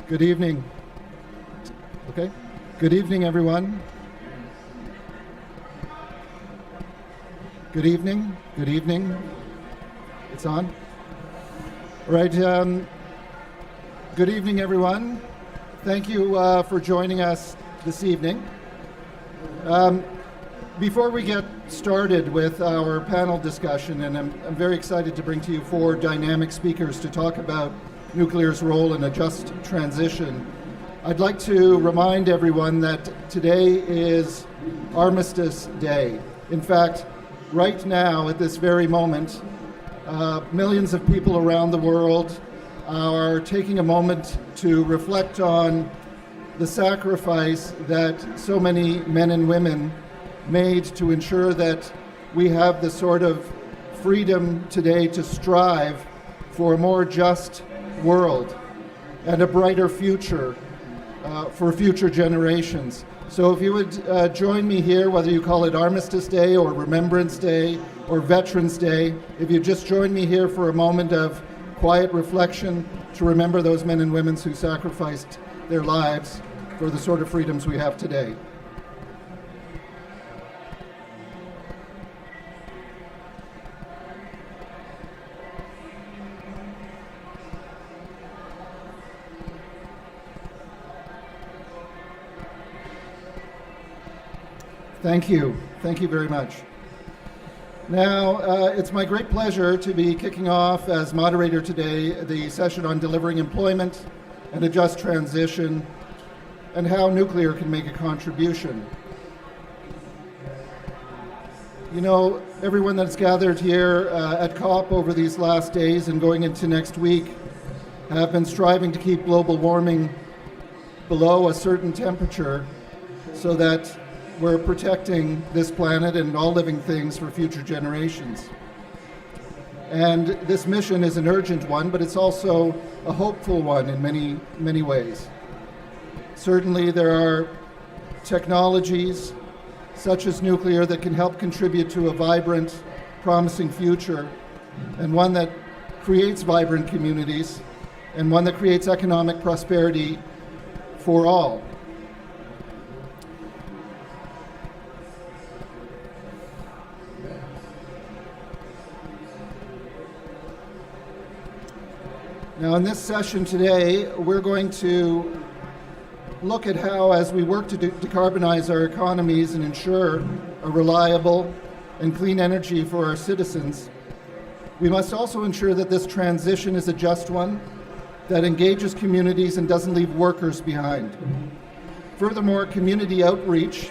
Good evening. Okay. Good evening, everyone. Good evening. Good evening. It's on. All right. Good evening, everyone. Thank you for joining us this evening. Before we get started with our panel discussion, and I'm very excited to bring to you four dynamic speakers to talk about nuclear's role in a just transition, I'd like to remind everyone that today is Armistice Day. In fact, right now, at this very moment, millions of people around the world are taking a moment to reflect on the sacrifice that so many men and women made to ensure that we have the sort of freedom today to strive for a more just world and a brighter future for future generations. So if you would join me here, whether you call it Armistice Day or Remembrance Day or Veterans Day, if you just join me here for a moment of quiet reflection to remember those men and women who sacrificed their lives for the sort of freedoms we have today. Thank you. Thank you very much. Now, it's my great pleasure to be kicking off as moderator today the session on delivering employment and a just transition and how nuclear can make a contribution. You know, everyone that's gathered here at COP over these last days and going into next week have been striving to keep global warming below a certain temperature so that we're protecting this planet and all living things for future generations. And this mission is an urgent one, but it's also a hopeful one in many, many ways. Certainly there are technologies such as nuclear that can help contribute to a vibrant, promising future, and one that creates vibrant communities, and one that creates economic prosperity for all. Now, in this session today, we're going to look at how, as we work to decarbonize our economies and ensure a reliable and clean energy for our citizens, we must also ensure that this transition is a just one that engages communities and doesn't leave workers behind. Furthermore, community outreach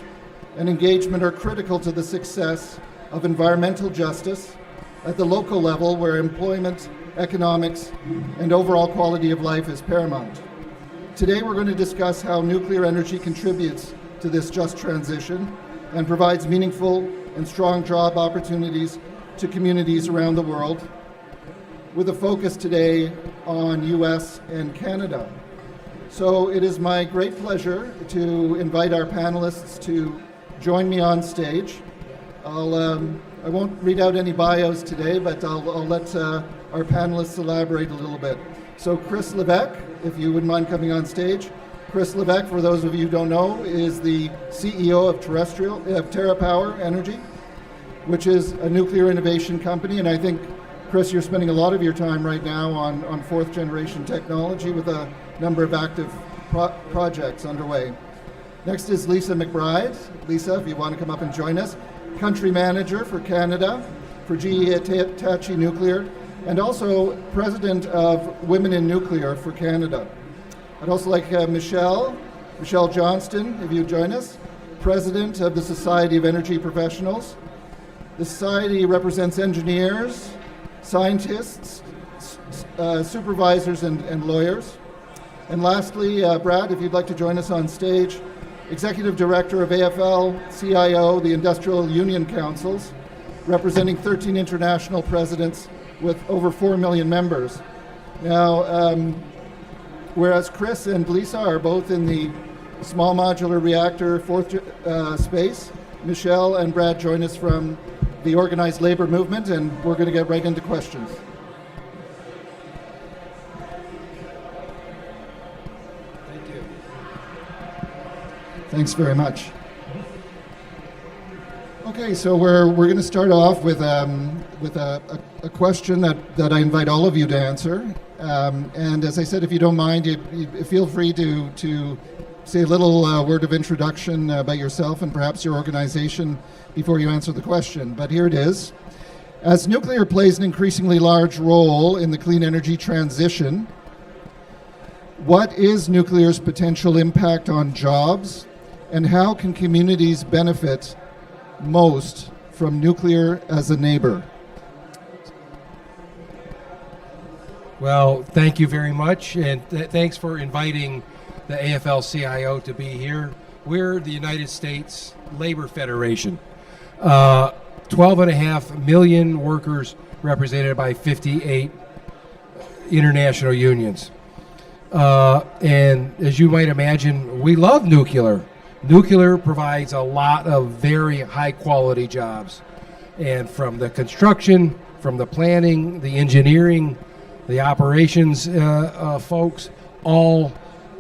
and engagement are critical to the success of environmental justice at the local level, where employment, economics, and overall quality of life is paramount. Today we're going to discuss how nuclear energy contributes to this just transition and provides meaningful and strong job opportunities to communities around the world, with a focus today on US and Canada. So it is my great pleasure to invite our panelists to join me on stage. I won't read out any bios today, but I'll let our panelists elaborate a little bit. So Chris Levesque, if you wouldn't mind coming on stage. Chris Levesque, for those of you who don't know, is the CEO of TerraPower Energy, which is a nuclear innovation company. And I think, Chris, you're spending a lot of your time right now on fourth generation technology with a number of active projects underway. Next is Lisa McBride. Lisa, if you want to come up and join us. Country manager for Canada for GE Hitachi Nuclear, and also president of Women in Nuclear for Canada. I'd also like Michelle Johnston, if you join us, president of the Society of Energy Professionals. The society represents engineers, scientists, supervisors, and lawyers. And lastly, Brad, if you'd like to join us on stage, Executive Director of AFL-CIO, the Industrial Union Councils, representing 13 international presidents with over 4 million members. Now, whereas Chris and Lisa are both in the small modular reactor fourth space, Michelle and Brad join us from the organized labor movement, and we're going to get right into questions. Thanks very much. Okay, so we're going to start off with a question that I invite all of you to answer. And as I said, if you don't mind, you feel free to say a little word of introduction about yourself and perhaps your organization before you answer the question. But here it is. As nuclear plays an increasingly large role in the clean energy transition, what is nuclear's potential impact on jobs, and how can communities benefit most from nuclear as a neighbor? Well, thank you very much, and thanks for inviting the AFL-CIO to be here. We're the United States Labor Federation. 12.5 million workers represented by 58 international unions. And as you might imagine, we love nuclear. Nuclear provides a lot of very high-quality jobs. And from the construction, from the planning, the engineering, the operations folks, all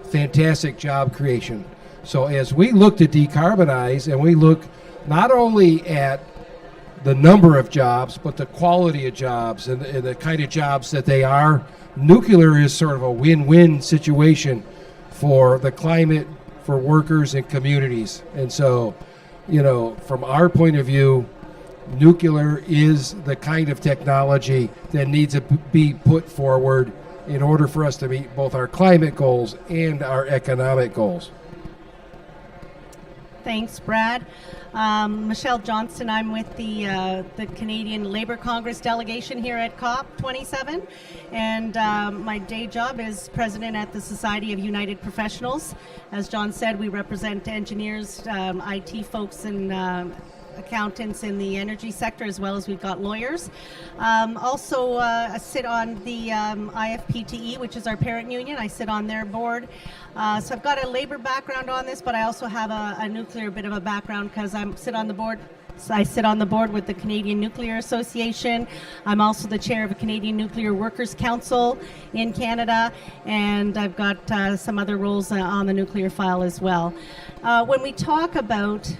fantastic job creation. So as we look to decarbonize, and we look not only at the number of jobs, but the quality of jobs and the kind of jobs that they are, nuclear is sort of a win-win situation for the climate, for workers and communities. And so, from our point of view, nuclear is the kind of technology that needs to be put forward in order for us to meet both our climate goals and our economic goals. Thanks, Brad. Michelle Johnston. I'm with the Canadian Labour Congress delegation here at COP27, and my day job is president at the Society of United Professionals. As John said, we represent engineers, IT folks, and accountants in the energy sector, as well as we've got lawyers. Also, I sit on the IFPTE, which is our parent union. I sit on their board. So I've got a labor background on this, but I also have a nuclear bit of a background because I sit on the board with the Canadian Nuclear Association. I'm also the chair of a Canadian Nuclear Workers Council in Canada, and I've got some other roles on the nuclear file as well. When we talk about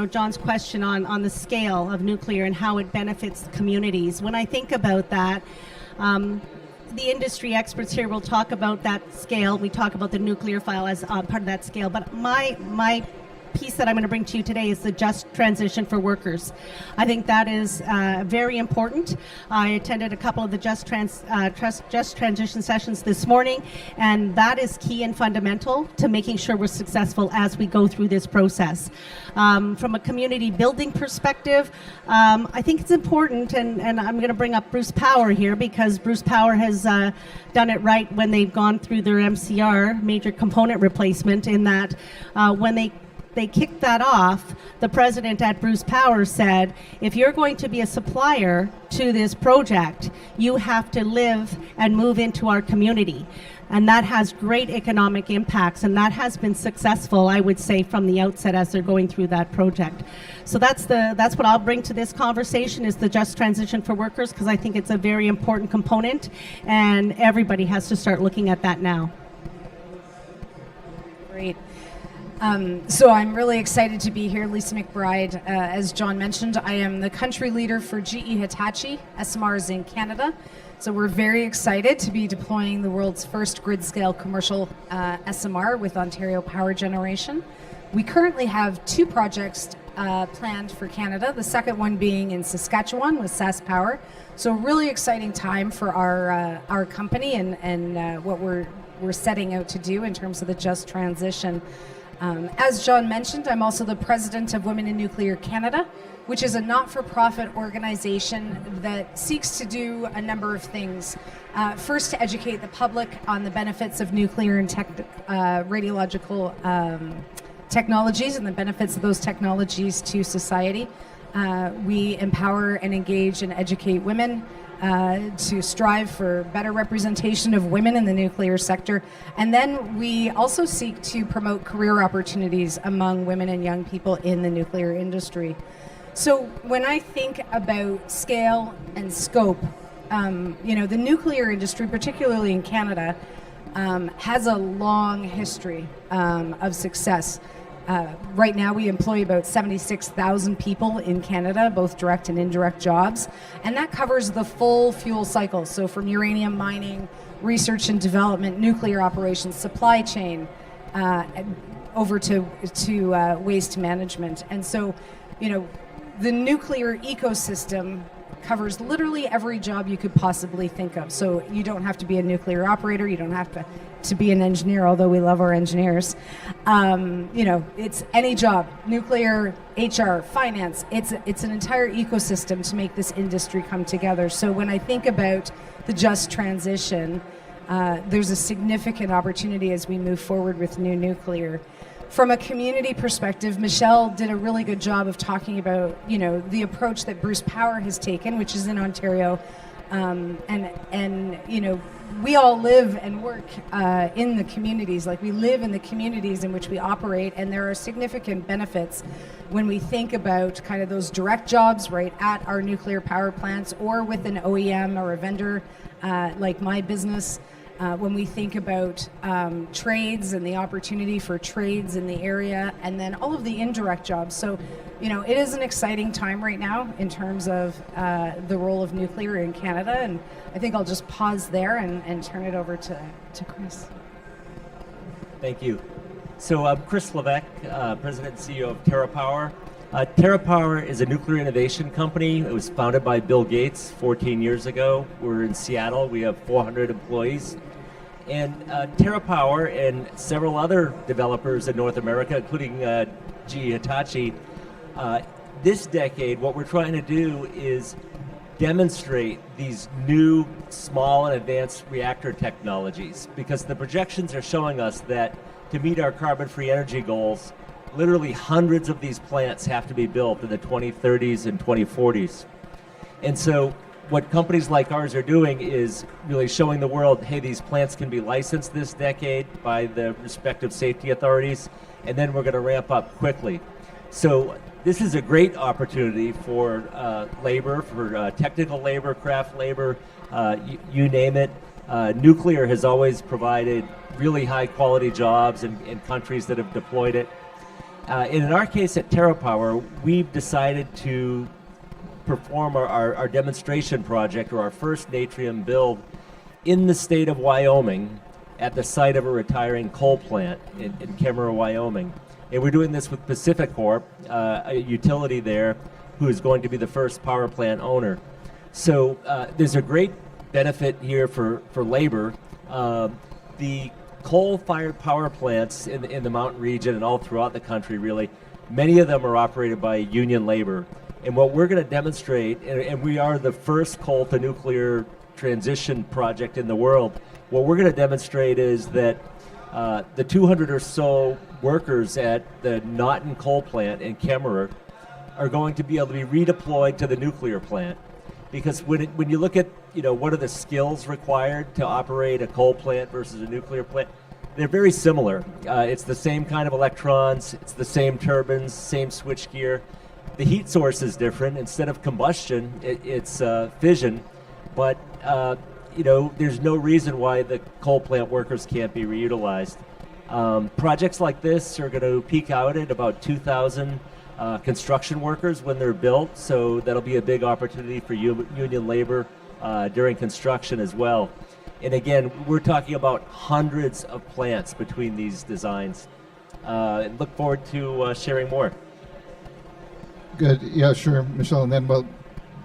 John's question on the scale of nuclear and how it benefits communities. When I think about that, the industry experts here will talk about that scale. We talk about the nuclear file as part of that scale. But my piece that I'm going to bring to you today is the just transition for workers. I think that is very important. I attended a couple of the just transition sessions this morning, and that is key and fundamental to making sure we're successful as we go through this process. From a community building perspective, I think it's important, and I'm going to bring up Bruce Power here because Bruce Power has done it right when they've gone through their MCR, major component replacement, in that when they kicked that off, the president at Bruce Power said, if you're going to be a supplier to this project, you have to live and move into our community. And that has great economic impacts, and that has been successful, I would say, from the outset as they're going through that project. So that's what I'll bring to this conversation, is the just transition for workers, because I think it's a very important component, and everybody has to start looking at that now. Great. So I'm really excited to be here. Lisa McBride, as John mentioned, I am the country leader for GE Hitachi SMRs in Canada. So we're very excited to be deploying the world's first grid-scale commercial SMR with Ontario Power Generation. We currently have 2 projects planned for Canada, the second one being in Saskatchewan with SaskPower. So a really exciting time for our company and what we're setting out to do in terms of the just transition. As John mentioned, I'm also the president of Women in Nuclear Canada, which is a not-for-profit organization that seeks to do a number of things. First, to educate the public on the benefits of nuclear and radiological technologies and the benefits of those technologies to society. We empower and engage and educate women to strive for better representation of women in the nuclear sector. And then we also seek to promote career opportunities among women and young people in the nuclear industry. So when I think about scale and scope, the nuclear industry, particularly in Canada, has a long history of success. Right now, we employ about 76,000 people in Canada, both direct and indirect jobs, and that covers the full fuel cycle. So from uranium mining, research and development, nuclear operations, supply chain, over to waste management. And so, the nuclear ecosystem covers literally every job you could possibly think of. So you don't have to be a nuclear operator, you don't have to be an engineer, although we love our engineers. It's any job, nuclear, HR, finance. It's an entire ecosystem to make this industry come together. So when I think about the just transition, there's a significant opportunity as we move forward with new nuclear. From a community perspective, Michelle did a really good job of talking about, the approach that Bruce Power has taken, which is in Ontario, and we all live and work in the communities. Like, we live in the communities in which we operate, and there are significant benefits when we think about kind of those direct jobs right at our nuclear power plants, or with an OEM or a vendor like my business. When we think about trades and the opportunity for trades in the area, and then all of the indirect jobs. So, it is an exciting time right now in terms of the role of nuclear in Canada, and I think I'll just pause there and turn it over to Chris. Thank you. So I'm Chris Levesque, President and CEO of TerraPower. TerraPower is a nuclear innovation company. It was founded by Bill Gates 14 years ago. We're in Seattle. We have 400 employees. And TerraPower and several other developers in North America, including GE Hitachi, this decade, what we're trying to do is demonstrate these new small and advanced reactor technologies, because the projections are showing us that to meet our carbon-free energy goals, literally hundreds of these plants have to be built in the 2030s and 2040s. And so what companies like ours are doing is really showing the world, hey, these plants can be licensed this decade by the respective safety authorities, and then we're going to ramp up quickly. So this is a great opportunity for labor, for technical labor, craft labor, you name it. Nuclear has always provided really high quality jobs in countries that have deployed it. And in our case at TerraPower, we've decided to perform our demonstration project, or our first Natrium build, in the state of Wyoming at the site of a retiring coal plant in Kemmerer, Wyoming. And we're doing this with Pacificorp, a utility there, who is going to be the first power plant owner. So there's a great benefit here for labor. The coal-fired power plants in the mountain region and all throughout the country, really, many of them are operated by union labor. And what we're going to demonstrate, and we are the first coal to nuclear transition project in the world, what we're going to demonstrate is that the 200 or so workers at the Naughton coal plant in Kemmerer are going to be able to be redeployed to the nuclear plant. Because when you look at, what are the skills required to operate a coal plant versus a nuclear plant, they're very similar. It's the same kind of electrons, it's the same turbines, same switchgear. The heat source is different. Instead of combustion, it's fission. But there's no reason why the coal plant workers can't be reutilized. Projects like this are going to peak out at about 2,000 construction workers when they're built, so that'll be a big opportunity for union labor during construction as well. And again, we're talking about hundreds of plants between these designs. Look forward to sharing more. Good. Yeah, sure, Michelle. And then we'll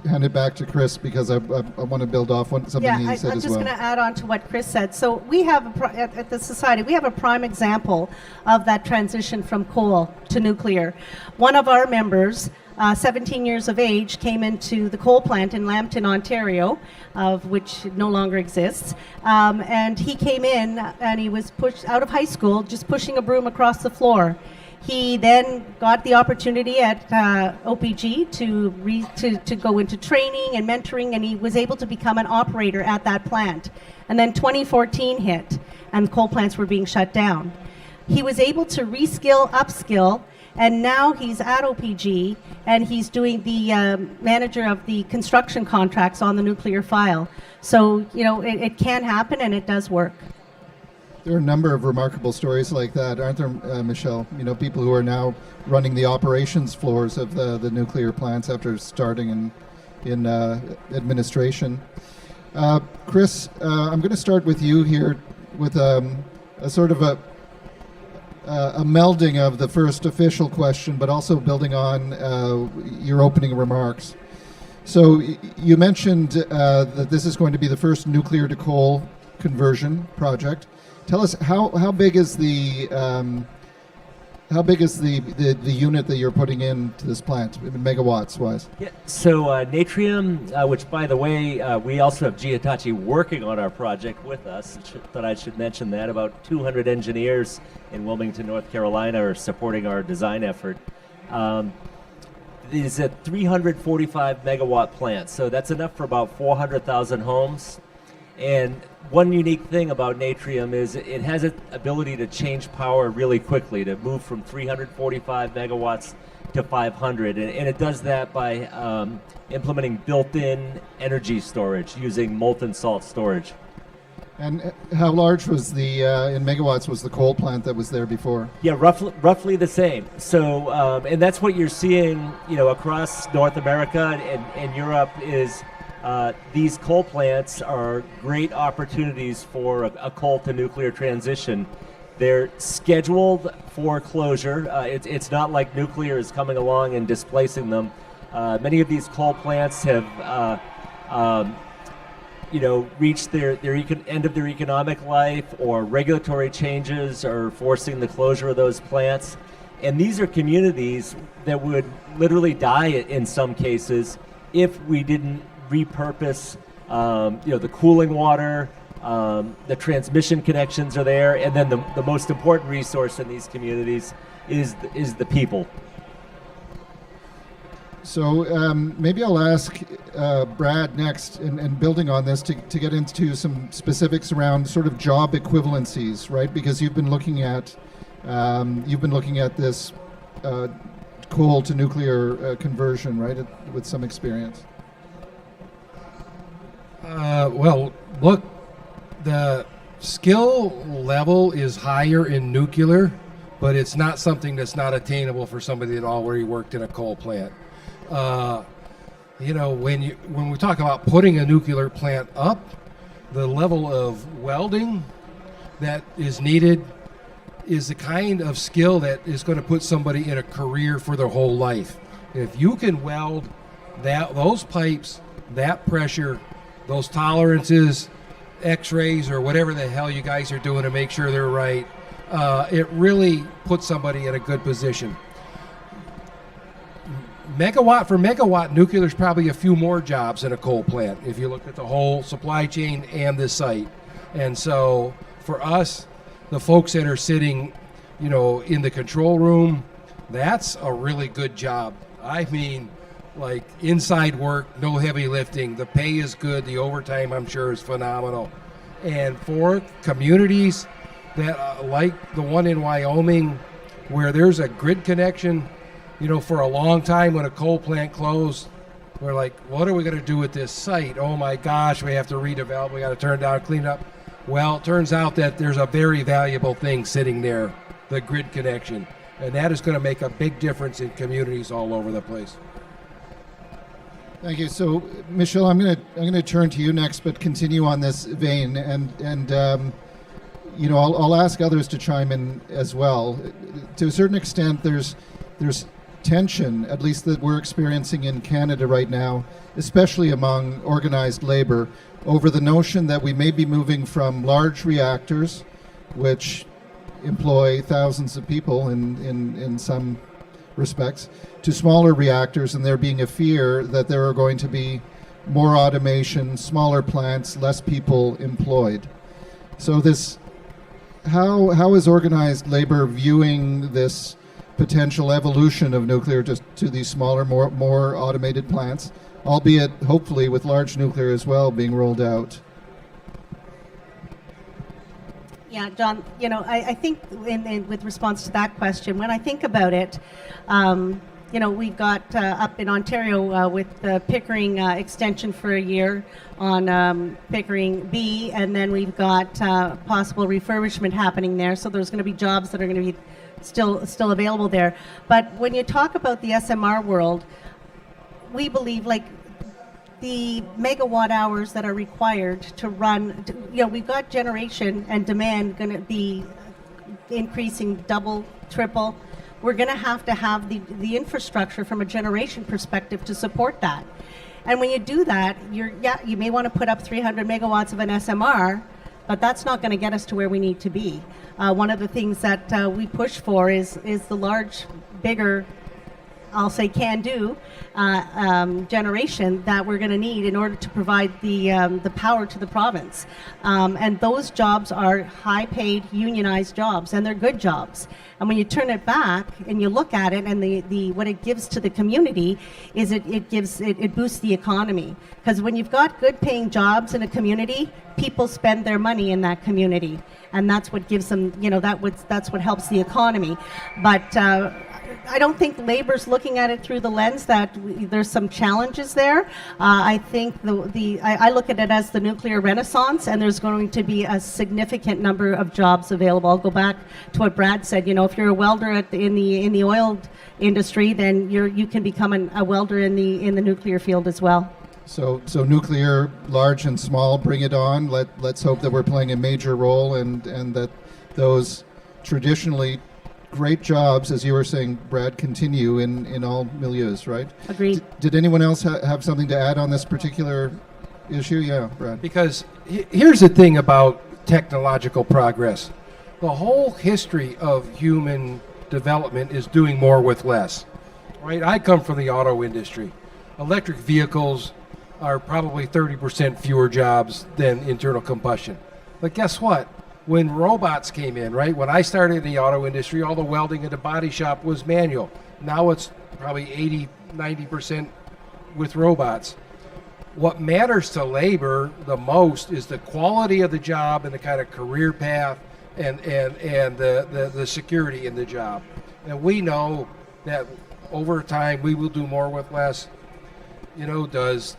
hand it back to Chris, because I want to build off something he said as well. I'm just going to add on to what Chris said. So we have, at the Society, we have a prime example of that transition from coal to nuclear. One of our members, 17 years of age, came into the coal plant in Lambton, Ontario, of which no longer exists. And he came in and he was pushed out of high school, just pushing a broom across the floor. He then got the opportunity at OPG to go into training and mentoring, and he was able to become an operator at that plant. And then 2014 hit, and coal plants were being shut down. He was able to reskill, upskill, and now he's at OPG, and he's doing the manager of the construction contracts on the nuclear file. So, it can happen, and it does work. There are a number of remarkable stories like that, aren't there, Michelle? You know, people who are now running the operations floors of the nuclear plants after starting in administration. Chris, I'm going to start with you here with a sort of a melding of the first official question, but also building on your opening remarks. So you mentioned that this is going to be the first nuclear to coal conversion project. Tell us how big is the unit that you're putting into this plant, megawatts wise? Yeah, so Natrium, which by the way, we also have GE Hitachi working on our project with us. Thought I should mention that. About 200 engineers in Wilmington, North Carolina are supporting our design effort. It is a 345 megawatt plant, so that's enough for about 400,000 homes. And one unique thing about Natrium is it has an ability to change power really quickly, to move from 345 megawatts to 500. And it does that by implementing built-in energy storage using molten salt storage. And how large was in megawatts was the coal plant that was there before? Yeah, roughly the same. So, and that's what you're seeing, across North America and Europe is these coal plants are great opportunities for a coal to nuclear transition. They're scheduled for closure. It's not like nuclear is coming along and displacing them. Many of these coal plants have reached their end of their economic life, or regulatory changes are forcing the closure of those plants. And these are communities that would literally die in some cases if we didn't repurpose, the cooling water, the transmission connections are there, and then the most important resource in these communities is the people. So maybe I'll ask Brad next, and building on this to get into some specifics around sort of job equivalencies, right? Because you've been looking at this coal to nuclear conversion, right, with some experience. Well, look, the skill level is higher in nuclear, but it's not something that's not attainable for somebody that already worked in a coal plant. When we talk about putting a nuclear plant up, the level of welding that is needed is the kind of skill that is going to put somebody in a career for their whole life. If you can weld those pipes, that pressure, those tolerances, x-rays, or whatever the hell you guys are doing to make sure they're right, it really puts somebody in a good position. Megawatt for megawatt, nuclear is probably a few more jobs in a coal plant if you look at the whole supply chain and the site. And so for us, the folks that are sitting, in the control room, that's a really good job. I mean, like inside work, no heavy lifting. The pay is good. The overtime, I'm sure, is phenomenal. And for communities that like the one in Wyoming, where there's a grid connection, for a long time when a coal plant closed, we're like, what are we going to do with this site? Oh my gosh, we have to redevelop. We got to turn down, clean up. Well, it turns out that there's a very valuable thing sitting there, the grid connection. And that is going to make a big difference in communities all over the place. Thank you. So, Michelle, I'm going to turn to you next, but continue on this vein, and I'll ask others to chime in as well. To a certain extent, there's tension, at least that we're experiencing in Canada right now, especially among organized labor, over the notion that we may be moving from large reactors, which employ thousands of people in some respects, to smaller reactors, and there being a fear that there are going to be more automation, smaller plants, less people employed. So how is organized labor viewing this potential evolution of nuclear to these smaller, more automated plants, albeit hopefully with large nuclear as well being rolled out? Yeah, John, I think with response to that question, when I think about it, we've got up in Ontario with the Pickering extension for a year on Pickering B, and then we've got possible refurbishment happening there. So there's going to be jobs that are going to be still available there. But when you talk about the SMR world, we believe the megawatt hours that are required to run, we've got generation and demand going to be increasing double, triple. We're going to have the infrastructure from a generation perspective to support that. And when you do that, you may want to put up 300 megawatts of an SMR, but that's not going to get us to where we need to be. One of the things that we push for is the large, bigger, I'll say can-do generation that we're going to need in order to provide the power to the province. And those jobs are high-paid, unionized jobs, and they're good jobs. And when you turn it back and you look at it, and what it gives to the community is it boosts the economy. Because when you've got good-paying jobs in a community, people spend their money in that community, and that's what gives them, that's what helps the economy. But I don't think Labor's looking at it through the lens that there's some challenges there. I think I look at it as the nuclear renaissance, and there's going to be a significant number of jobs available. I'll go back to what Brad said. If you're a welder in the oil industry, then you can become a welder in the nuclear field as well. So nuclear, large and small, bring it on. Let's hope that we're playing a major role, and that those traditionally great jobs, as you were saying, Brad, continue in all milieus, right? Agreed. Did anyone else have something to add on this particular issue? Yeah, Brad. Because here's the thing about technological progress. The whole history of human development is doing more with less, right? I come from the auto industry. Electric vehicles are probably 30% fewer jobs than internal combustion. But guess what? When robots came in, right? When I started in the auto industry, all the welding in the body shop was manual. Now it's probably 80, 90% with robots. What matters to labor the most is the quality of the job and the kind of career path and the security in the job. And we know that over time we will do more with less. Is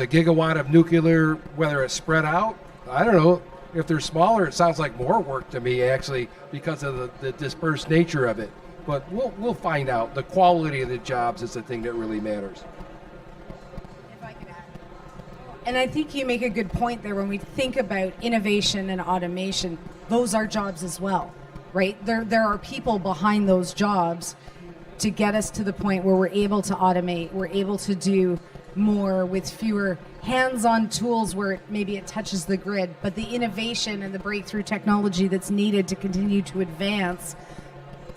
a gigawatt of nuclear, whether it's spread out, I don't know. If they're smaller, it sounds like more work to me, actually, because of the dispersed nature of it. But we'll find out. The quality of the jobs is the thing that really matters. If I could add. And I think you make a good point there. When we think about innovation and automation, those are jobs as well, right? There are people behind those jobs to get us to the point where we're able to automate, we're able to do more with fewer hands-on tools where maybe it touches the grid, but the innovation and the breakthrough technology that's needed to continue to advance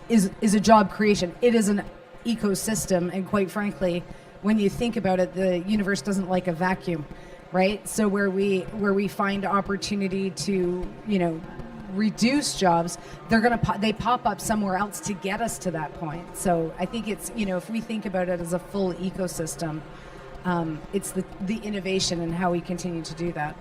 is a job creation. It is an ecosystem, and quite frankly, when you think about it, the universe doesn't like a vacuum, right? So where we find opportunity to, reduce jobs, they pop up somewhere else to get us to that point. So I think it's, if we think about it as a full ecosystem, it's the innovation and how we continue to do that.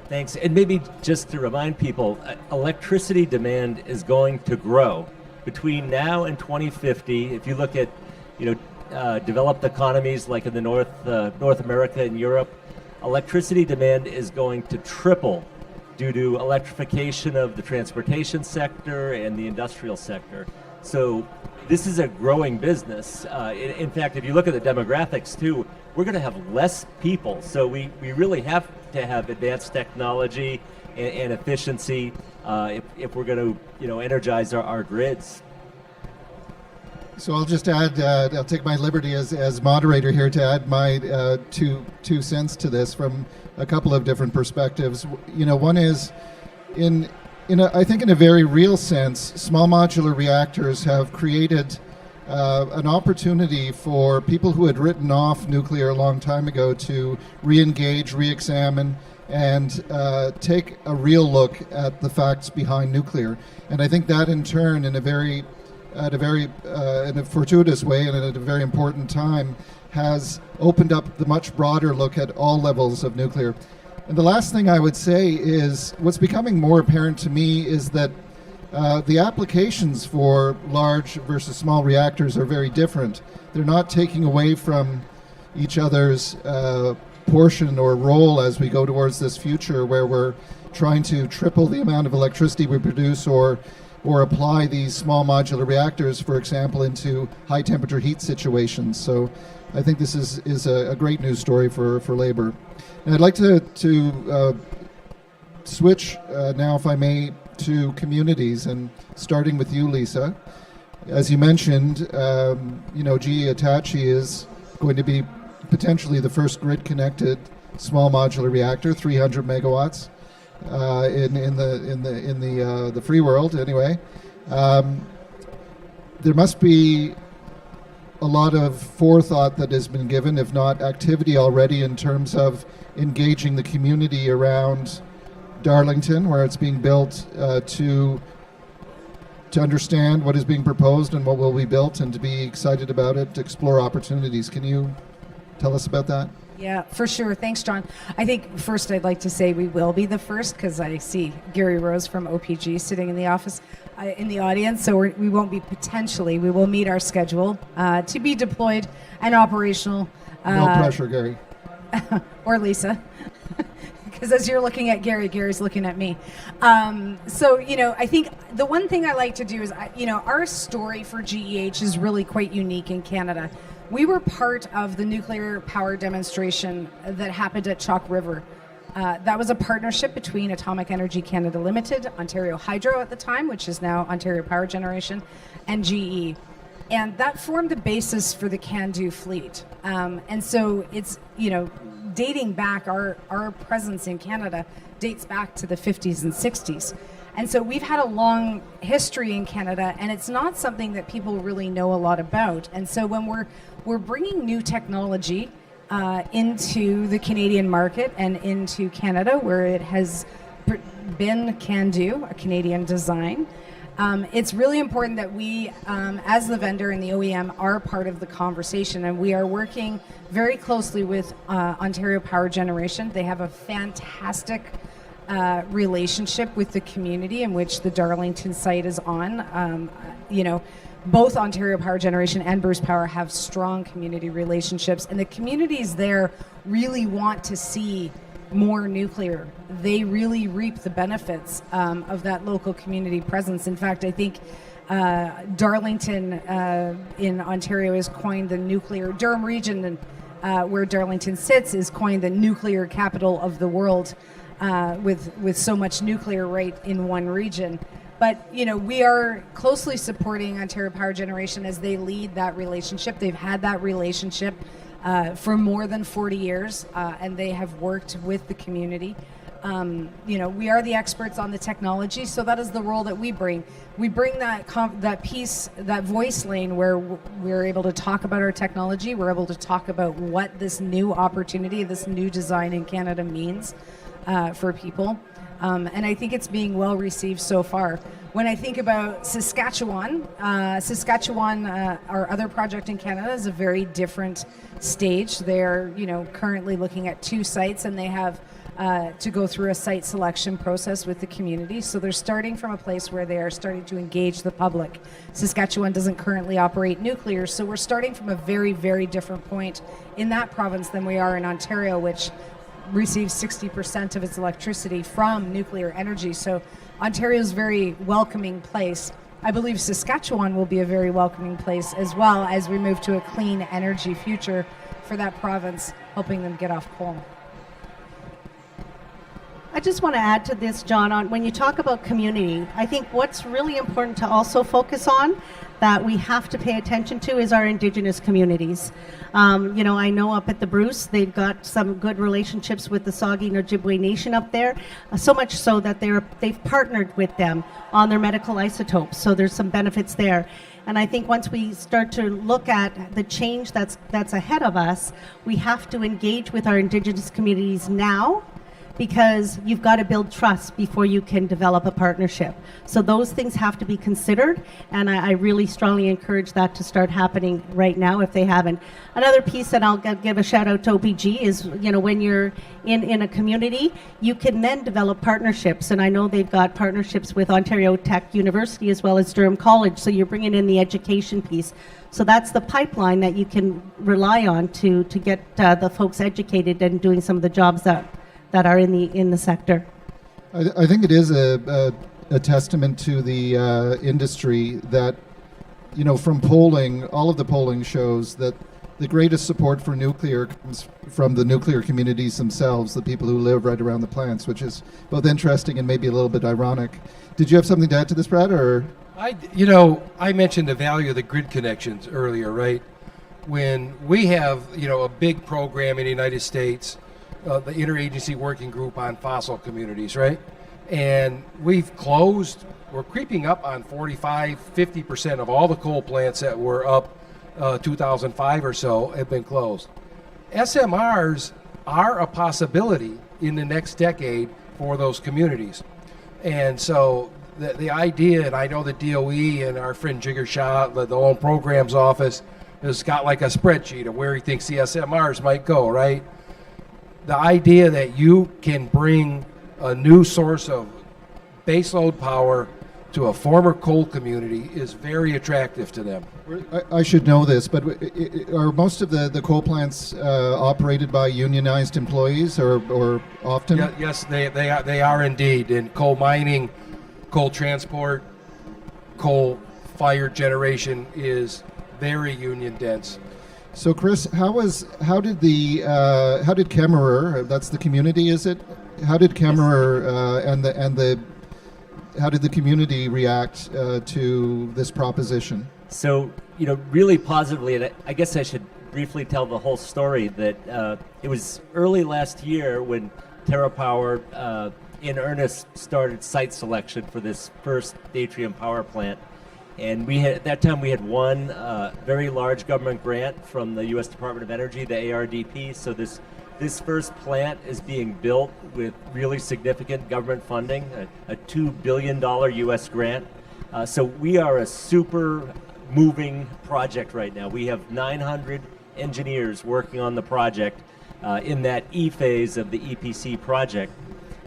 Thanks. And maybe just to remind people, electricity demand is going to grow between now and 2050. If you look at, developed economies like in the North America and Europe, electricity demand is going to triple due to electrification of the transportation sector and the industrial sector. So this is a growing business. In fact, if you look at the demographics too, we're going to have less people. So we really have to have advanced technology and efficiency if we're going to energize our grids. So I'll just add, I'll take my liberty as moderator here to add my two cents to this from a couple of different perspectives. One is I think in a very real sense, small modular reactors have created an opportunity for people who had written off nuclear a long time ago to re-engage, re-examine, and take a real look at the facts behind nuclear. And I think that in turn, in a fortuitous way and at a very important time, has opened up the much broader look at all levels of nuclear. And the last thing I would say is what's becoming more apparent to me is that the applications for large versus small reactors are very different. They're not taking away from each other's portion or role as we go towards this future where we're trying to triple the amount of electricity we produce or apply these small modular reactors, for example, into high temperature heat situations. So I think this is a great news story for Labour. And I'd like to switch now, if I may, to communities, and starting with you, Lisa. As you mentioned, GE Hitachi is going to be potentially the first grid-connected small modular reactor, 300 megawatts. In the free world, anyway. There must be a lot of forethought that has been given, if not activity already, in terms of engaging the community around Darlington, where it's being built, to understand what is being proposed and what will be built, and to be excited about it, to explore opportunities. Can you tell us about that? Yeah, for sure. Thanks, John. I think first I'd like to say we will be the first, because I see Gary Rose from OPG sitting in the office, in the audience. So we won't be potentially. We will meet our schedule to be deployed and operational. No pressure, Gary. Or Lisa. Because as you're looking at Gary, Gary's looking at me. So, I think the one thing I like to do is, our story for GEH is really quite unique in Canada. We were part of the nuclear power demonstration that happened at Chalk River. That was a partnership between Atomic Energy Canada Limited, Ontario Hydro at the time, which is now Ontario Power Generation, and GE. And that formed the basis for the CANDU fleet. And so it's, dating back, our presence in Canada dates back to the 50s and 60s. And so we've had a long history in Canada, and it's not something that people really know a lot about. And so when we're bringing new technology into the Canadian market and into Canada, where it has been CANDU, a Canadian design, it's really important that we, as the vendor and the OEM, are part of the conversation. And we are working very closely with Ontario Power Generation. They have a fantastic relationship with the community in which the Darlington site is on. Both Ontario Power Generation and Bruce Power have strong community relationships, and the communities there really want to see more nuclear. They really reap the benefits of that local community presence. In fact, I think Darlington in Ontario is coined the nuclear, Durham region where Darlington sits is coined the nuclear capital of the world, with so much nuclear right in one region. But, we are closely supporting Ontario Power Generation as they lead that relationship. They've had that relationship for more than 40 years, and they have worked with the community. We are the experts on the technology, so that is the role that we bring. We bring that piece, that voice lane where we're able to talk about our technology. We're able to talk about what this new opportunity, this new design in Canada means for people. And I think it's being well received so far. When I think about Saskatchewan, our other project in Canada, is a very different stage. They're, currently looking at 2 sites, and they have to go through a site selection process with the community. So they're starting from a place where they are starting to engage the public. Saskatchewan doesn't currently operate nuclear, so we're starting from a very, very different point in that province than we are in Ontario, which receives 60% of its electricity from nuclear energy. So Ontario's a very welcoming place. I believe Saskatchewan will be a very welcoming place as well as we move to a clean energy future for that province, helping them get off coal. I just want to add to this, John, when you talk about community, I think what's really important to also focus on that we have to pay attention to is our Indigenous communities. I know up at the Bruce, they've got some good relationships with the Saugeen Ojibwe Nation up there, so much so that they've partnered with them on their medical isotopes, so there's some benefits there. And I think once we start to look at the change that's ahead of us, we have to engage with our Indigenous communities now because you've got to build trust before you can develop a partnership. So those things have to be considered, and I really strongly encourage that to start happening right now if they haven't. Another piece that I'll give a shout out to OPG is, when you're in a community, you can then develop partnerships, and I know they've got partnerships with Ontario Tech University as well as Durham College, so you're bringing in the education piece. So that's the pipeline that you can rely on to get the folks educated and doing some of the jobs that are in the sector. I think it is a testament to the industry that, from polling, all of the polling shows that the greatest support for nuclear comes from the nuclear communities themselves, the people who live right around the plants, which is both interesting and maybe a little bit ironic. Did you have something to add to this, Brad, or? I mentioned the value of the grid connections earlier, right? When we have, a big program in the United States, the Interagency Working Group on Fossil Communities, right? And we're creeping up on 45-50% of all the coal plants that were up 2005 or so have been closed. SMRs are a possibility in the next decade for those communities. And so the idea, and I know the DOE and our friend Jigger Shah, the Loan Programs Office, has got like a spreadsheet of where he thinks the SMRs might go, right? The idea that you can bring a new source of baseload power to a former coal community is very attractive to them. I should know this, but are most of the coal plants operated by unionized employees or often? Yes, they are indeed. In coal mining, coal transport, coal-fired generation is very union dense. So, Chris, how did Kemmerer, that's the community, is it? How did Kemmerer how did the community react to this proposition? So, really positively, and I guess I should briefly tell the whole story, that it was early last year when TerraPower in earnest started site selection for this first Natrium power plant. And at that time we had one very large government grant from the U.S. Department of Energy, the ARDP. So this first plant is being built with really significant government funding, a $2 billion U.S. grant. So we are a super moving project right now. We have 900 engineers working on the project in that E phase of the EPC project.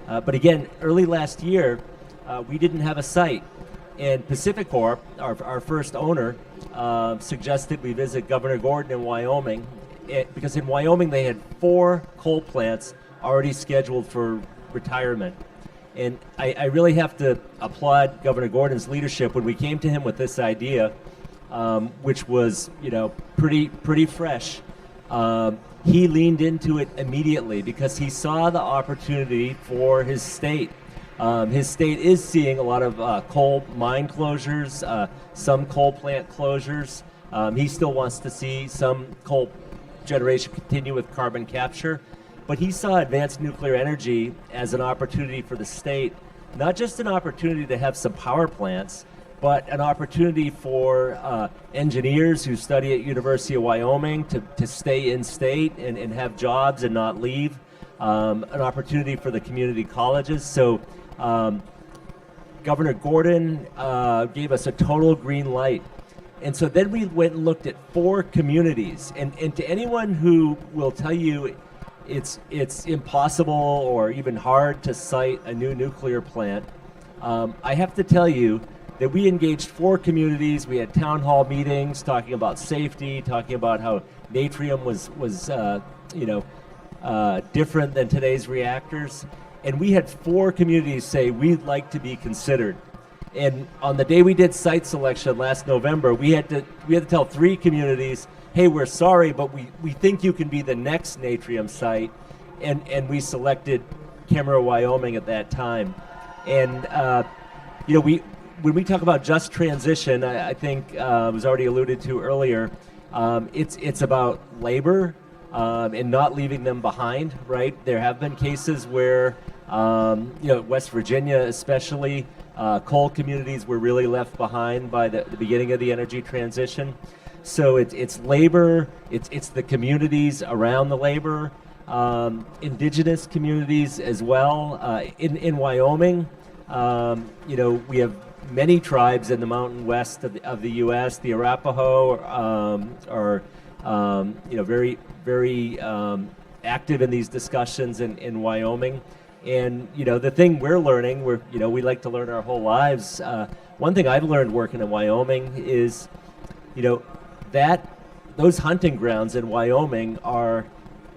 But again, early last year, we didn't have a site. And PacifiCorp, our first owner, suggested we visit Governor Gordon in Wyoming, because in Wyoming they had 4 coal plants already scheduled for retirement. And I really have to applaud Governor Gordon's leadership when we came to him with this idea, which was pretty fresh. He leaned into it immediately because he saw the opportunity for his state. His state is seeing a lot of coal mine closures, some coal plant closures. He still wants to see some coal generation continue with carbon capture, but he saw advanced nuclear energy as an opportunity for the state, not just an opportunity to have some power plants, but an opportunity for engineers who study at University of Wyoming to stay in state and have jobs and not leave, an opportunity for the community colleges. So Governor Gordon gave us a total green light. And so then we went and looked at 4 communities. And to anyone who will tell you it's impossible or even hard to site a new nuclear plant, I have to tell you that we engaged 4 communities. We had town hall meetings talking about safety, talking about how Natrium was different than today's reactors. And we had 4 communities say we'd like to be considered. And on the day we did site selection last November, we had to tell 3 communities, hey, we're sorry, but we think you can be the next Natrium site. And we selected Kemmerer, Wyoming at that time. And when we talk about just transition, I think it was already alluded to earlier, it's about labor and not leaving them behind, right? There have been cases where, West Virginia especially, coal communities were really left behind by the beginning of the energy transition. So it's labor, it's the communities around the labor, indigenous communities as well. In Wyoming, we have many tribes in the mountain west of the U.S. The Arapaho are very, very active in these discussions in Wyoming. And the thing we're learning, we like to learn our whole lives. One thing I've learned working in Wyoming is, that those hunting grounds in Wyoming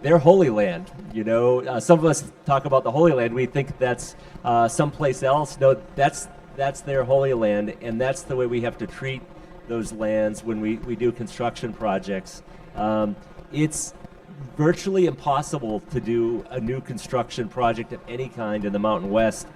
they're holy land. Some of us talk about the Holy Land. We think that's someplace else. No, that's their holy land, and that's the way we have to treat those lands when we do construction projects. It's virtually impossible to do a new construction project of any kind in the Mountain West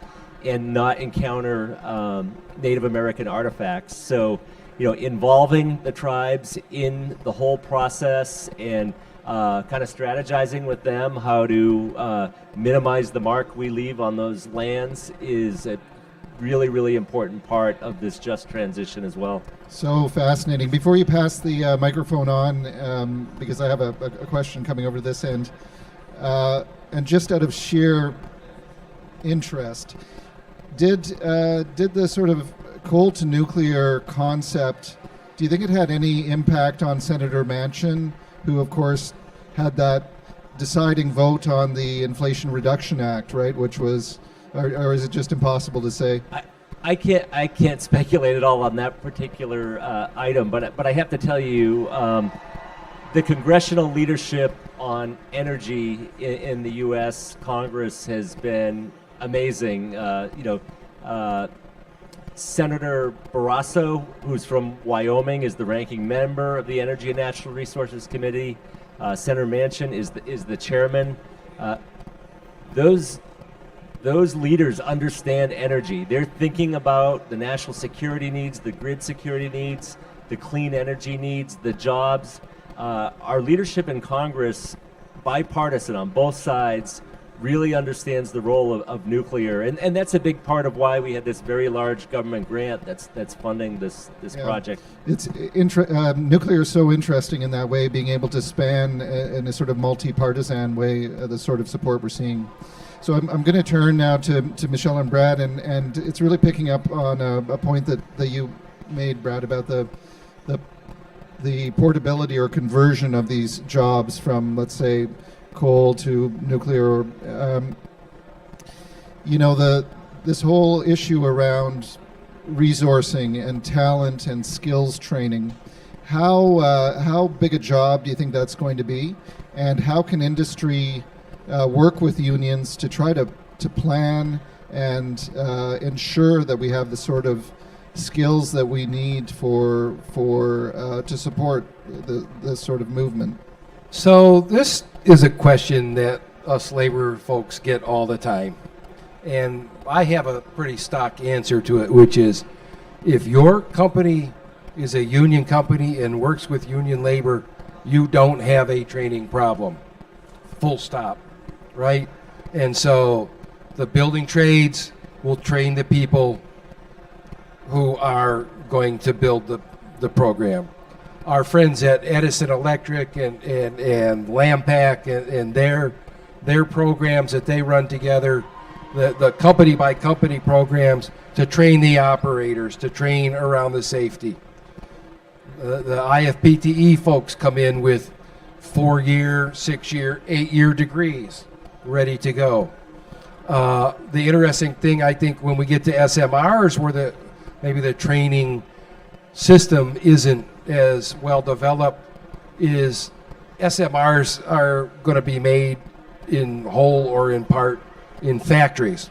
and not encounter Native American artifacts. So, involving the tribes in the whole process and kind of strategizing with them how to minimize the mark we leave on those lands is a really, really important part of this just transition as well. So fascinating. Before you pass the microphone on, because I have a question coming over to this end, and just out of sheer interest, did the sort of coal to nuclear concept, do you think it had any impact on Senator Manchin, who of course had that deciding vote on the Inflation Reduction Act, right? Which was, or is it just impossible to say? I can't speculate at all on that particular item, but I have to tell you, the congressional leadership on energy in the U.S. Congress has been amazing. Senator Barrasso, who's from Wyoming, is the ranking member of the Energy and Natural Resources Committee. Senator Manchin is the chairman. Those leaders understand energy. They're thinking about the national security needs, the grid security needs, the clean energy needs, the jobs. Our leadership in Congress, bipartisan on both sides, really understands the role of nuclear, and that's a big part of why we had this very large government grant that's funding this project. It's nuclear is so interesting in that way, being able to span in a sort of multi-partisan way the sort of support we're seeing. So I'm going to turn now to Michelle and Brad, and it's really picking up on a point that you made, Brad, about the portability or conversion of these jobs from, let's say, coal to nuclear. This whole issue around resourcing and talent and skills training. How big a job do you think that's going to be, and how can industry work with unions to try to plan and ensure that we have the sort of skills that we need for to support the sort of movement? So this is a question that us labor folks get all the time. And I have a pretty stock answer to it, which is, if your company is a union company and works with union labor, you don't have a training problem. Full stop, right? And so the building trades will train the people who are going to build the program. Our friends at Edison Electric and Lampak and their programs that they run together, the company by company programs to train the operators, to train around the safety. The IFPTE folks come in with 4-year, 6-year, 8-year degrees ready to go. The interesting thing, I think, when we get to SMRs, where maybe the training system isn't as well developed, is SMRs are going to be made in whole or in part in factories.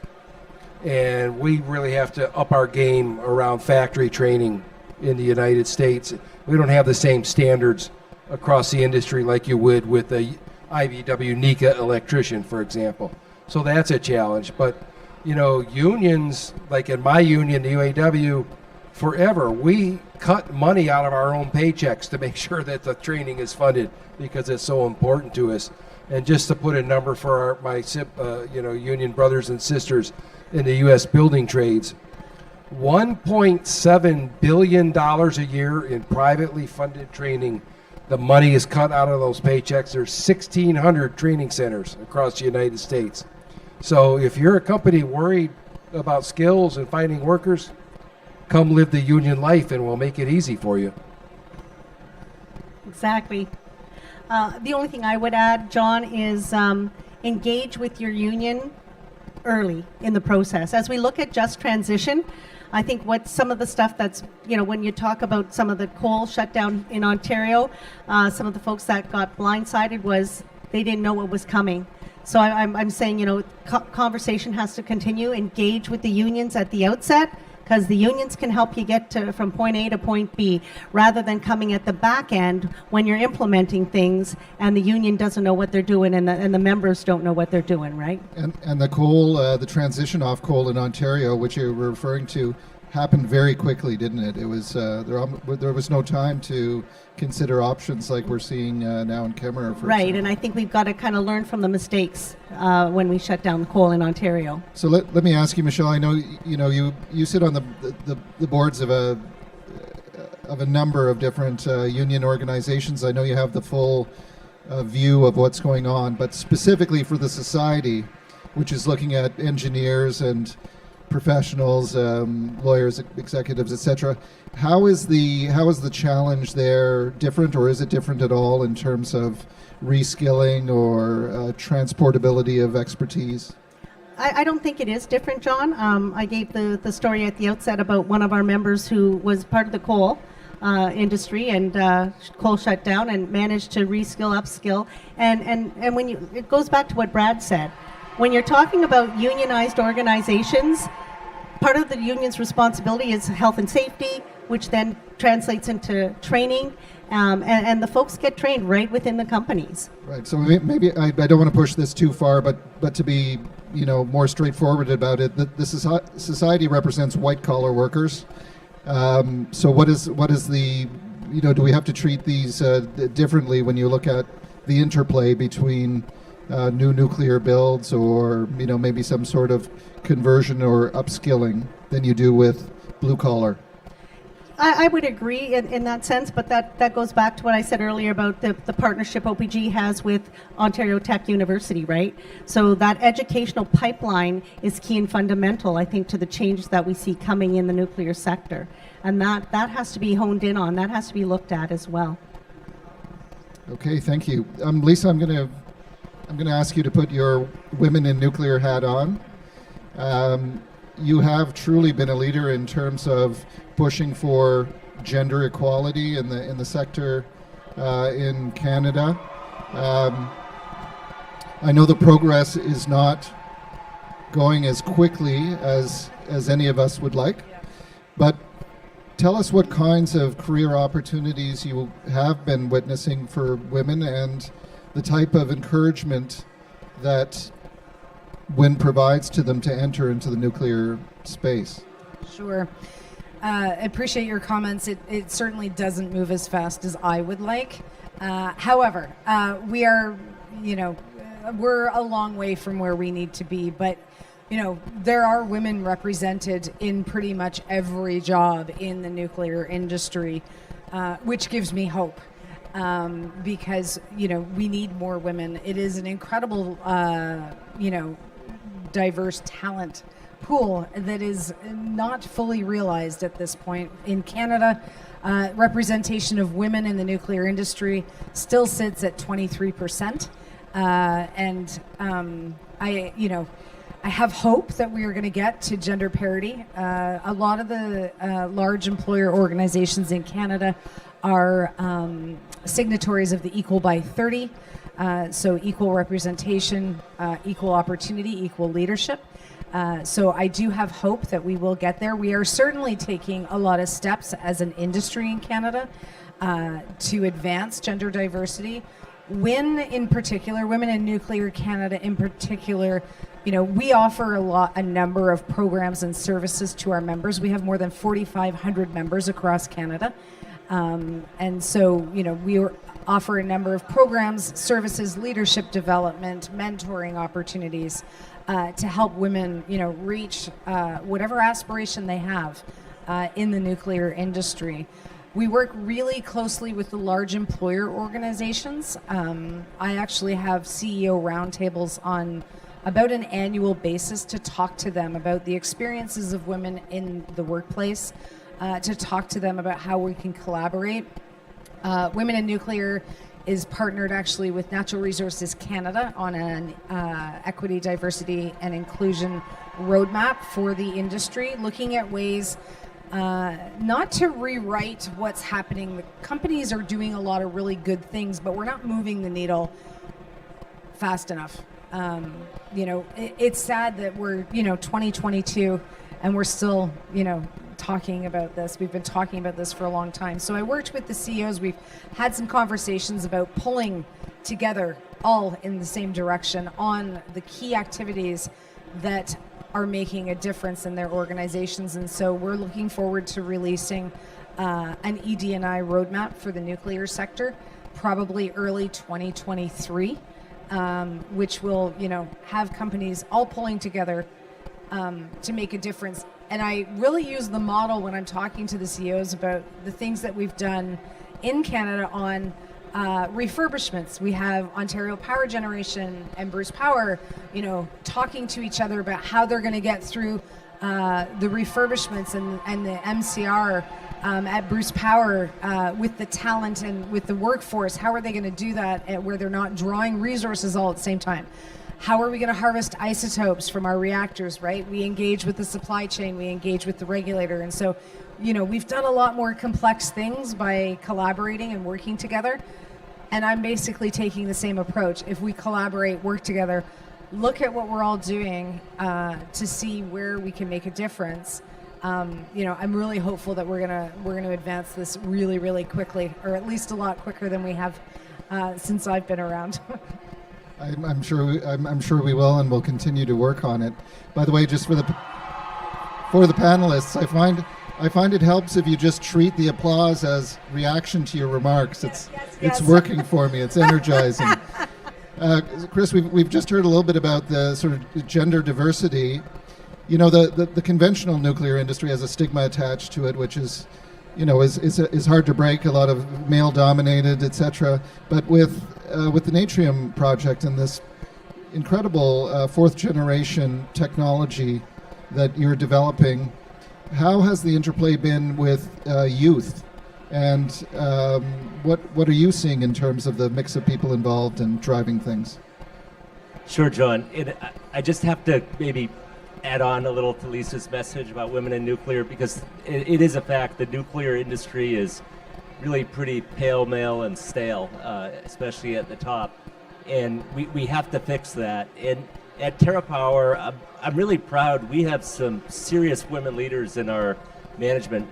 And we really have to up our game around factory training in the United States. We don't have the same standards across the industry like you would with a IBW NECA electrician, for example. So that's a challenge. But, unions, like in my union, the UAW, forever, we cut money out of our own paychecks to make sure that the training is funded because it's so important to us. And just to put a number for my union brothers and sisters in the U.S. building trades, $1.7 billion a year in privately funded training The money is cut out of those paychecks. There's 1,600 training centers across the United States. So if you're a company worried about skills and finding workers, come live the union life and we'll make it easy for you. Exactly. The only thing I would add, John, is engage with your union early in the process. As we look at just transition, I think what some of the stuff that's, when you talk about some of the coal shutdown in Ontario, some of the folks that got blindsided was they didn't know what was coming. So I'm saying, conversation has to continue, engage with the unions at the outset, because the unions can help you get from point A to point B, rather than coming at the back end when you're implementing things and the union doesn't know what they're doing and the members don't know what they're doing, right? And the coal, the transition off coal in Ontario, which you were referring to, happened very quickly, didn't it? It was there was no time to consider options like we're seeing now in Kemmerer, for right, example. and I think we've got to kind of learn from the mistakes when we shut down the coal in Ontario. So let me ask you, Michelle. I know you sit on the boards of a number of different union organizations. I know you have the full view of what's going on, but specifically for the society, which is looking at engineers and professionals, lawyers, executives, etc. How is the challenge there different, or is it different at all in terms of reskilling or transportability of expertise? I don't think it is different, John. I gave the story at the outset about one of our members who was part of the coal industry, and coal shut down, and managed to reskill, upskill, and when it goes back to what Brad said. When you're talking about unionized organizations, part of the union's responsibility is health and safety, which then translates into training, and the folks get trained right within the companies. Right. So maybe I don't want to push this too far, but to be more straightforward about it, the society represents white collar workers. So what is the do we have to treat these differently when you look at the interplay between new nuclear builds or maybe some sort of conversion or upskilling than you do with blue collar? I would agree in that sense, but that goes back to what I said earlier about the partnership OPG has with Ontario Tech University, right? So that educational pipeline is key and fundamental, I think, to the change that we see coming in the nuclear sector. And that has to be honed in on, that has to be looked at as well. Okay, thank you. Lisa, I'm going to ask you to put your Women in Nuclear hat on. You have truly been a leader in terms of pushing for gender equality in the sector in Canada. I know the progress is not going as quickly as any of us would like, but tell us what kinds of career opportunities you have been witnessing for women and the type of encouragement that WIN provides to them to enter into the nuclear space. Sure. I appreciate your comments. It certainly doesn't move as fast as I would like. However, we are, we're a long way from where we need to be, but there are women represented in pretty much every job in the nuclear industry, which gives me hope. Because we need more women. It is an incredible diverse talent pool that is not fully realized at this point in Canada. Representation of women in the nuclear industry still sits at 23%, and I have hope that we are going to get to gender parity. A lot of the large employer organizations in Canada are signatories of the Equal by 30, so equal representation, equal opportunity, equal leadership. So I do have hope that we will get there. We are certainly taking a lot of steps as an industry in Canada to advance gender diversity. WIN in particular, Women in Nuclear Canada in particular, we offer a number of programs and services to our members. We have more than 4,500 members across Canada. And so, we offer a number of programs, services, leadership development, mentoring opportunities to help women, reach whatever aspiration they have in the nuclear industry. We work really closely with the large employer organizations. I actually have CEO roundtables on about an annual basis to talk to them about the experiences of women in the workplace, to talk to them about how we can collaborate. Women in Nuclear is partnered actually with Natural Resources Canada on an equity, diversity, and inclusion roadmap for the industry, looking at ways not to rewrite what's happening. The companies are doing a lot of really good things, but we're not moving the needle fast enough. It's sad that we're 2022 and we're still talking about this. We've been talking about this for a long time. So I worked with the CEOs. We've had some conversations about pulling together all in the same direction on the key activities that are making a difference in their organizations. And so we're looking forward to releasing an ED&I roadmap for the nuclear sector, probably early 2023, which will have companies all pulling together to make a difference. And I really use the model when I'm talking to the CEOs about the things that we've done in Canada on refurbishments. We have Ontario Power Generation and Bruce Power, talking to each other about how they're going to get through the refurbishments and the MCR at Bruce Power with the talent and with the workforce. How are they going to do that where they're not drawing resources all at the same time? How are we going to harvest isotopes from our reactors, right? We engage with the supply chain, we engage with the regulator. And so, we've done a lot more complex things by collaborating and working together. And I'm basically taking the same approach. If we collaborate, work together, look at what we're all doing to see where we can make a difference. I'm really hopeful that we're gonna advance this really, really quickly, or at least a lot quicker than we have since I've been around. I'm sure we will, and we'll continue to work on it. By the way, just for the panelists, I find it helps if you just treat the applause as reaction to your remarks. It's working for me. It's energizing. Chris, we've just heard a little bit about the sort of gender diversity. The conventional nuclear industry has a stigma attached to it, which is hard to break. A lot of male dominated, etc. But with the Natrium project and this incredible fourth generation technology that you're developing, how has the interplay been with youth? And what are you seeing in terms of the mix of people involved in driving things? Sure, John. I just have to maybe add on a little to Lisa's message about women in nuclear, because it is a fact the nuclear industry is really pretty pale male and stale, especially at the top. And we have to fix that. And at TerraPower, I'm really proud. We have some serious women leaders in our management.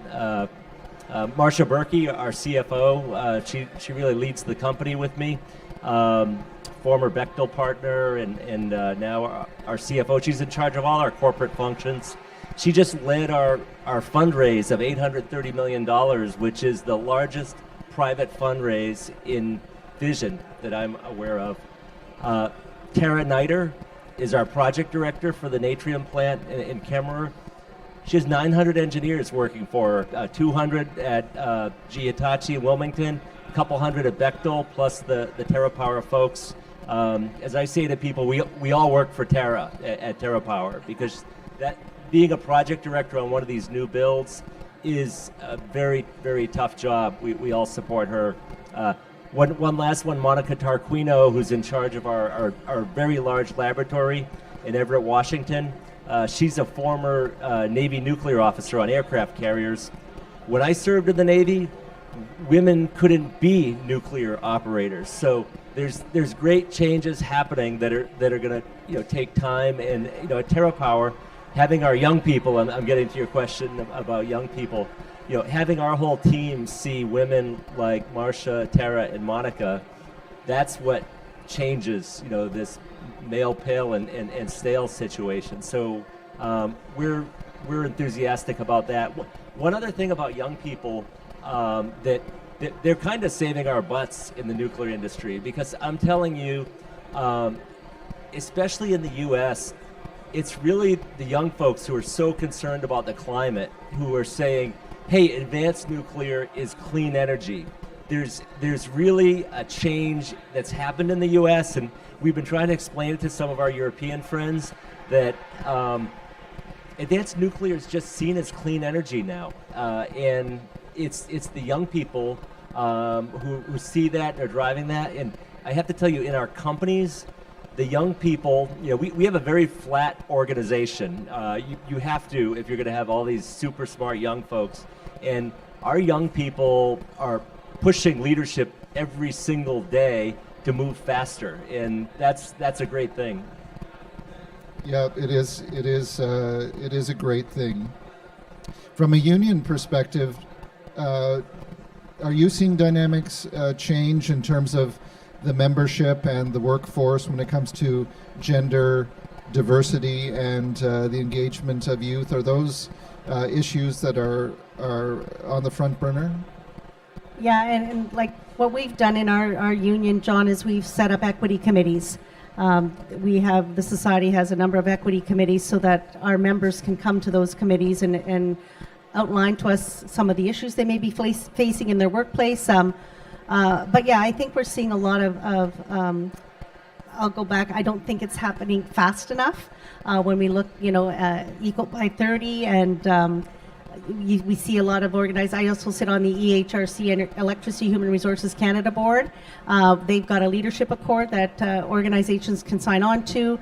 Marcia Berkey, our CFO, she really leads the company with me. Former Bechtel partner and now our CFO. She's in charge of all our corporate functions. She just led our fundraise of $830 million, which is the largest private fundraise in fission that I'm aware of. Tara Niter is our project director for the Natrium plant in Kemmerer. She has 900 engineers working for her, 200 at GE Hitachi in Wilmington, a couple hundred at Bechtel, plus the TerraPower folks. As I say to people, we all work for Tara at TerraPower, because that being a project director on one of these new builds is a very, very tough job. We all support her. One last one, Monica Tarquino, who's in charge of our very large laboratory in Everett, Washington. She's a former Navy nuclear officer on aircraft carriers. When I served in the Navy, women couldn't be nuclear operators. So there's great changes happening that are going to take time. And at TerraPower, having our young people, I'm getting to your question about young people. Having our whole team see women like Marcia, Tara, and Monica, that's what changes, this male, pale, and stale situation. So we're enthusiastic about that. One other thing about young people, that they're kind of saving our butts in the nuclear industry, because I'm telling you, especially in the U.S., it's really the young folks who are so concerned about the climate who are saying, hey, advanced nuclear is clean energy. There's really a change that's happened in the U.S., and we've been trying to explain it to some of our European friends that advanced nuclear is just seen as clean energy now, and it's the young people who see that and are driving that. And I have to tell you, in our companies, the young people, we have a very flat organization. You have to, if you're going to have all these super smart young folks, and our young people are pushing leadership every single day to move faster, and that's a great thing. Yeah, it is. It is a great thing. From a union perspective, are you seeing dynamics change in terms of the membership and the workforce when it comes to gender diversity and the engagement of youth? Are those issues that are on the front burner? Yeah, and like what we've done in our union, John, is we've set up equity committees. The society has a number of equity committees so that our members can come to those committees and outline to us some of the issues they may be facing in their workplace. But yeah, I think we're seeing a lot of I'll go back, I don't think it's happening fast enough. When we look, equal by 30, and we see a lot of organized. I also sit on the EHRC and Electricity Human Resources Canada board. They've got a leadership accord that organizations can sign on to.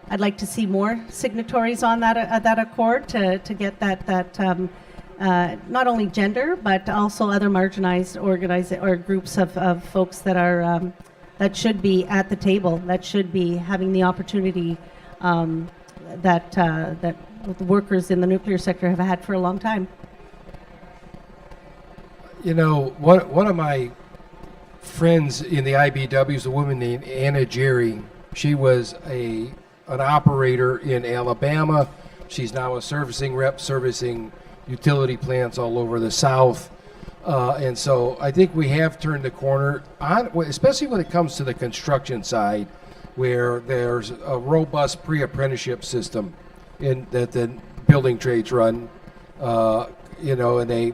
I'd like to see more signatories on that accord to get that not only gender but also other marginalized or groups of folks that are that should be at the table, that should be having the opportunity that the workers in the nuclear sector have had for a long time. One of my friends in the IBW is a woman named Anna Jerry. She was an operator in Alabama. She's now a servicing rep, servicing utility plants all over the South. And so I think we have turned the corner, especially when it comes to the construction side, where there's a robust pre-apprenticeship system that the building trades run, and they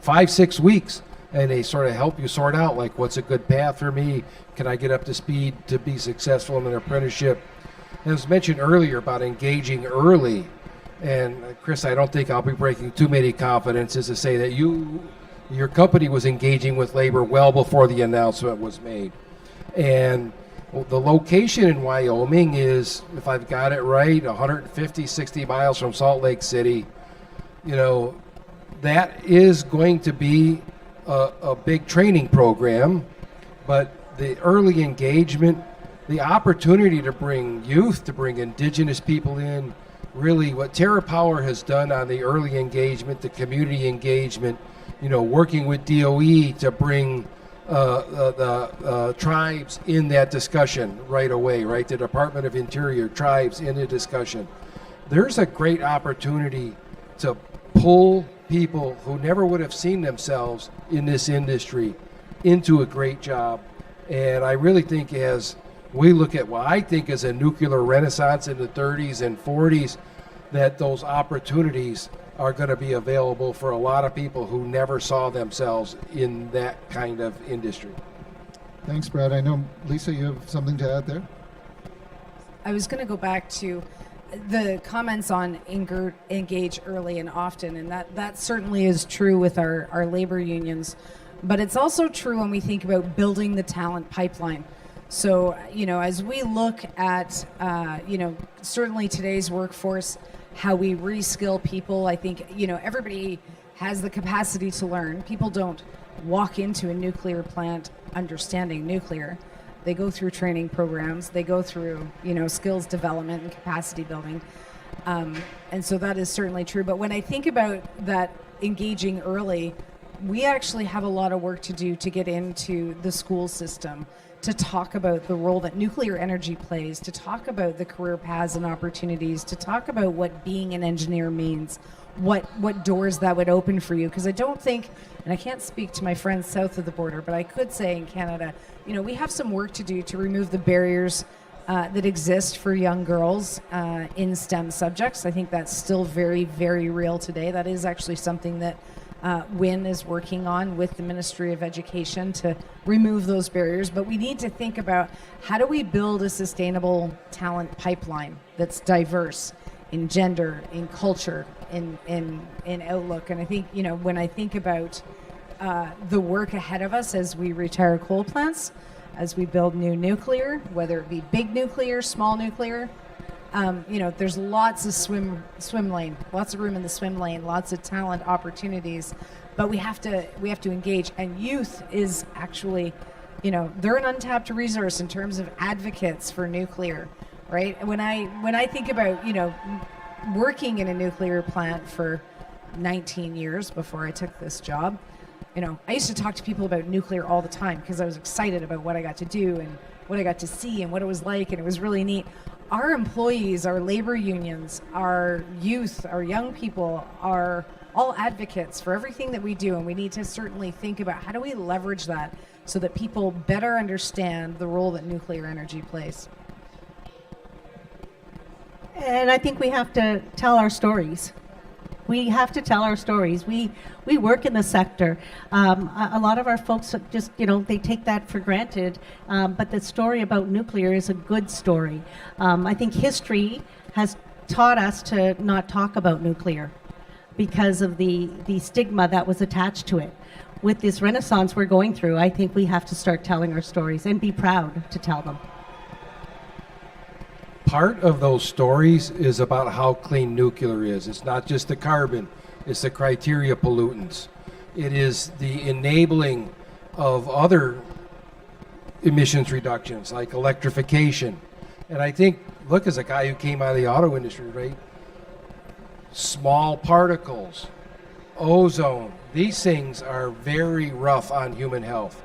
5-6 weeks, and they sort of help you sort out, like, what's a good path for me? Can I get up to speed to be successful in an apprenticeship? And it was mentioned earlier about engaging early. And Chris, I don't think I'll be breaking too many confidences to say that your company was engaging with labor well before the announcement was made. And the location in Wyoming is, if I've got it right, 60 miles from Salt Lake City. That is going to be a big training program, but the early engagement, the opportunity to bring youth, to bring indigenous people in, really what TerraPower has done on the early engagement, the community engagement, working with DOE to bring the tribes in that discussion right away, right? The Department of Interior, tribes in the discussion. There's a great opportunity to pull people who never would have seen themselves in this industry into a great job. And I really think as we look at what I think is a nuclear renaissance in the 30s and 40s, that those opportunities are going to be available for a lot of people who never saw themselves in that kind of industry. Thanks, Brad. I know, Lisa, you have something to add there? I was going to go back to the comments on engage early and often, and that certainly is true with our labor unions. But it's also true when we think about building the talent pipeline. So, as we look at, certainly today's workforce, how we reskill people, I think, everybody has the capacity to learn. People don't walk into a nuclear plant understanding nuclear. They go through training programs. They go through, skills development and capacity building. And so that is certainly true. But when I think about that engaging early, we actually have a lot of work to do to get into the school system, to talk about the role that nuclear energy plays, to talk about the career paths and opportunities, to talk about what being an engineer means, what doors that would open for you. Because I don't think, and I can't speak to my friends south of the border, but I could say in Canada, we have some work to do to remove the barriers that exist for young girls in STEM subjects. I think that's still very, very real today. That is actually something that WIN is working on with the Ministry of Education to remove those barriers. But we need to think about how do we build a sustainable talent pipeline that's diverse in gender, in culture, in outlook. And I think, when I think about the work ahead of us as we retire coal plants, as we build new nuclear, whether it be big nuclear, small nuclear, there's lots of swim lane, lots of room in the swim lane, lots of talent opportunities, but we have to engage. And youth is actually, they're an untapped resource in terms of advocates for nuclear, right? When I think about, working in a nuclear plant for 19 years before I took this job, I used to talk to people about nuclear all the time because I was excited about what I got to do and what I got to see and what it was like, and it was really neat. Our employees, our labor unions, our youth, our young people are all advocates for everything that we do, and we need to certainly think about how do we leverage that so that people better understand the role that nuclear energy plays. And I think we have to tell our stories. We have to tell our stories. We work in the sector. A lot of our folks just, they take that for granted. But the story about nuclear is a good story. I think history has taught us to not talk about nuclear because of the stigma that was attached to it. With this renaissance we're going through, I think we have to start telling our stories and be proud to tell them. Part of those stories is about how clean nuclear is. It's not just the carbon, it's the criteria pollutants. It is the enabling of other emissions reductions like electrification. And I think, look, as a guy who came out of the auto industry, right? Small particles, ozone, these things are very rough on human health.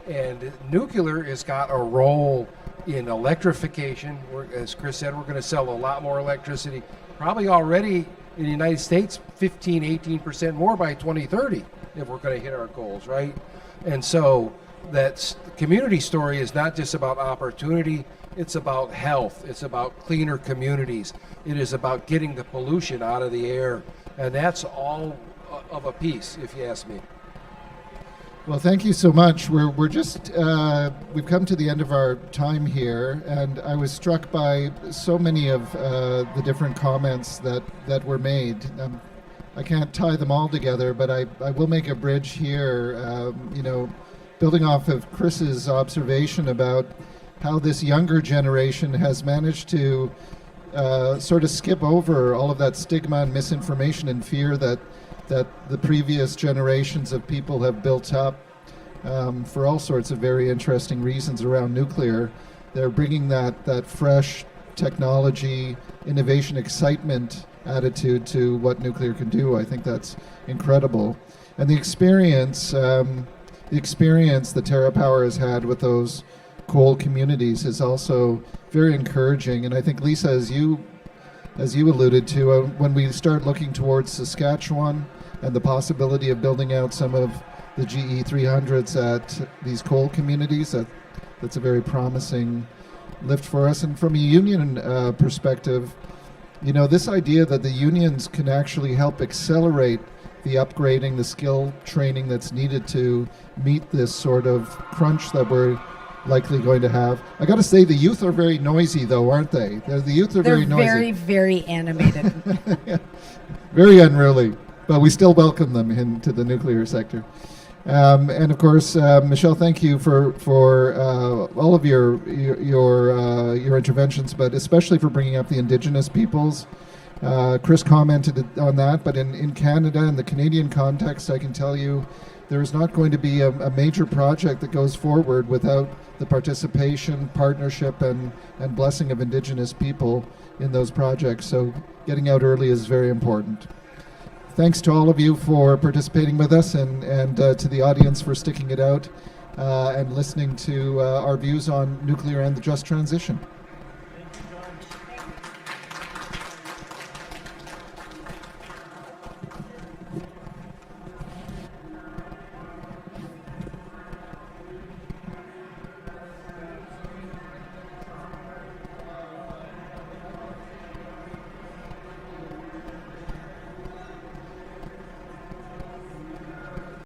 And nuclear has got a role in electrification. As Chris said, we're going to sell a lot more electricity, probably already in the United States, 15-18% more by 2030 if we're going to hit our goals, right? And so that community story is not just about opportunity, it's about health, it's about cleaner communities, it is about getting the pollution out of the air, and that's all of a piece, if you ask me. Well, thank you so much. We're just we've come to the end of our time here, and I was struck by so many of the different comments that were made. I can't tie them all together, but I will make a bridge here. Building off of Chris's observation about how this younger generation has managed to sort of skip over all of that stigma and misinformation and fear that the previous generations of people have built up for all sorts of very interesting reasons around nuclear. They're bringing that fresh technology, innovation, excitement attitude to what nuclear can do. I think that's incredible. And the experience that TerraPower has had with those coal communities is also very encouraging. And I think, Lisa, as you alluded to, when we start looking towards Saskatchewan and the possibility of building out some of the GE 300s at these coal communities, that's a very promising lift for us. And from a union perspective, this idea that the unions can actually help accelerate the upgrading, the skill training that's needed to meet this sort of crunch that we're likely going to have. I got to say, the youth are very noisy, though, aren't they? The youth are very noisy. They're very, very animated. Very unruly, but we still welcome them into the nuclear sector. And of course, Michelle, thank you for all of your interventions, but especially for bringing up the indigenous peoples. Chris commented on that, but in Canada, in the Canadian context, I can tell you there is not going to be a major project that goes forward without the participation, partnership, and blessing of indigenous people in those projects. So getting out early is very important. Thanks to all of you for participating with us, and to the audience for sticking it out and listening to our views on nuclear and the just transition.